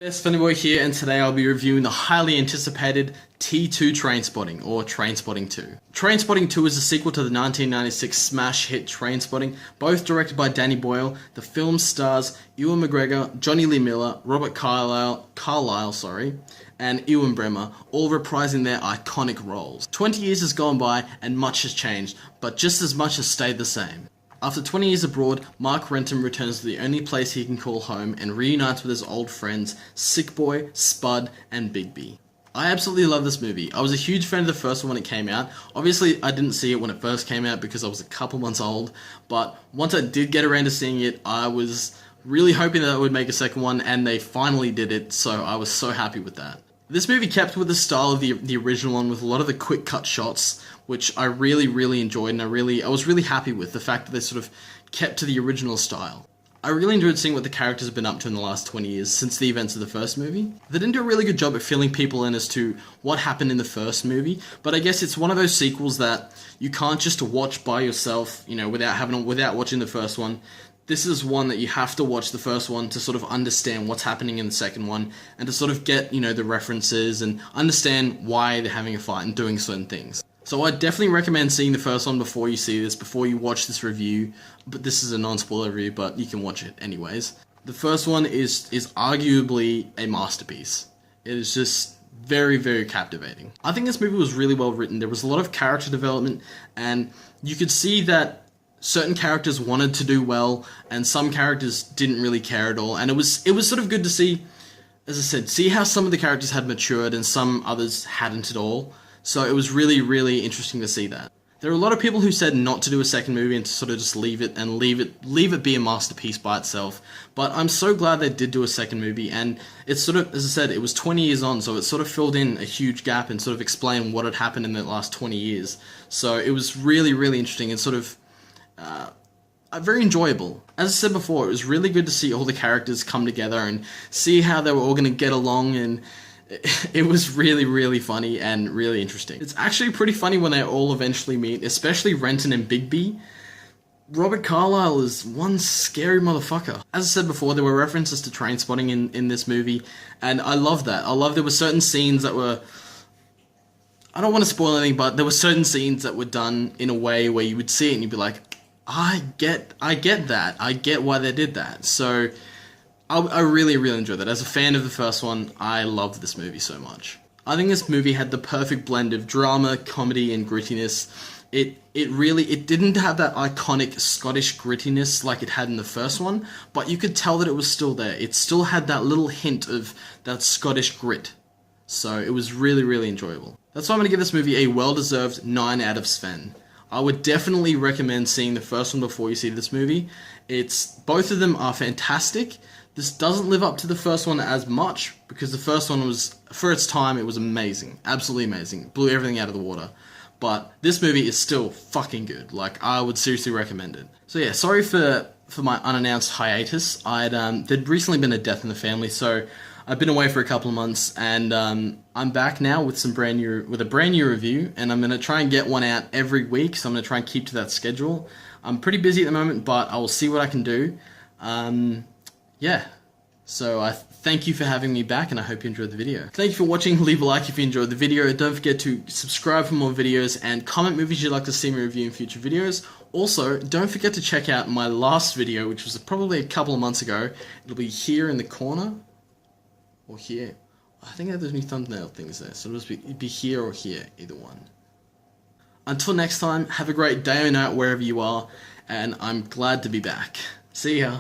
It's Svennyboy here, and today I'll be reviewing the highly anticipated T2 Trainspotting, or Trainspotting 2. Trainspotting 2 is a sequel to the 1996 smash hit Trainspotting, both directed by Danny Boyle. The film stars Ewan McGregor, Johnny Lee Miller, Robert Carlyle, and Ewan Bremer, all reprising their iconic roles. 20 years has gone by, and much has changed, but just as much has stayed the same. After 20 years abroad, Mark Renton returns to the only place he can call home and reunites with his old friends Sick Boy, Spud, and Bigby. I absolutely love this movie. I was a huge fan of the first one when it came out. Obviously, I didn't see it when it first came out because I was a couple months old, but once I did get around to seeing it, I was really hoping that it would make a second one, and they finally did it, so I was so happy with that. This movie kept with the style of the original one, with a lot of the quick cut shots, which I really enjoyed, and I was really happy with the fact that they sort of kept to the original style. I really enjoyed seeing what the characters have been up to in the last 20 years since the events of the first movie. They didn't do a really good job at filling people in as to what happened in the first movie, but I guess it's one of those sequels that you can't just watch by yourself, without watching the first one. This is one that you have to watch the first one to sort of understand what's happening in the second one, and to sort of get, the references and understand why they're having a fight and doing certain things. So I definitely recommend seeing the first one before you see this, before you watch this review, but this is a non-spoiler review, but you can watch it anyways. The first one is arguably a masterpiece. It is just very captivating. I think this movie was really well written. There was a lot of character development, and you could see that certain characters wanted to do well, and some characters didn't really care at all, and it was sort of good to see, as I said, see how some of the characters had matured and some others hadn't at all. So it was really interesting to see that. There are a lot of people who said not to do a second movie and to sort of just leave it be a masterpiece by itself. But I'm so glad they did do a second movie, and it's sort of, as I said, it was 20 years on, so it sort of filled in a huge gap and sort of explained what had happened in the last 20 years. So it was really interesting and sort of very enjoyable. As I said before, it was really good to see all the characters come together and see how they were all going to get along, and it was really funny and really interesting. It's actually pretty funny when they all eventually meet, especially Renton and Bigby. Robert Carlyle is one scary motherfucker. As I said before, there were references to Trainspotting in this movie, and I love that. I love there were certain scenes that were, I don't want to spoil anything, but there were certain scenes that were done in a way where you would see it and you'd be like, I get that. I get why they did that. So I really enjoyed that. As a fan of the first one, I loved this movie so much. I think this movie had the perfect blend of drama, comedy, and grittiness. It didn't have that iconic Scottish grittiness like it had in the first one, but you could tell that it was still there. It still had that little hint of that Scottish grit. So it was really enjoyable. That's why I'm going to give this movie a well-deserved 9 out of Sven. I would definitely recommend seeing the first one before you see this movie. Both of them are fantastic. This doesn't live up to the first one as much, because the first one was, for its time, it was amazing. Absolutely amazing. It blew everything out of the water. But this movie is still fucking good. Like, I would seriously recommend it. So yeah, sorry for my unannounced hiatus. There'd recently been a death in the family, so I've been away for a couple of months, and I'm back now with a brand new review, and I'm going to try and get one out every week, so I'm going to try and keep to that schedule. I'm pretty busy at the moment, but I will see what I can do. Yeah, so I thank you for having me back, and I hope you enjoyed the video. Thank you for watching. Leave a like if you enjoyed the video. Don't forget to subscribe for more videos, and comment movies you'd like to see me review in future videos. Also, don't forget to check out my last video, which was probably a couple of months ago. It'll be here in the corner, or here. I think I have those new thumbnail things there, so it'd be here or here, either one. Until next time, have a great day or night wherever you are, and I'm glad to be back. See ya.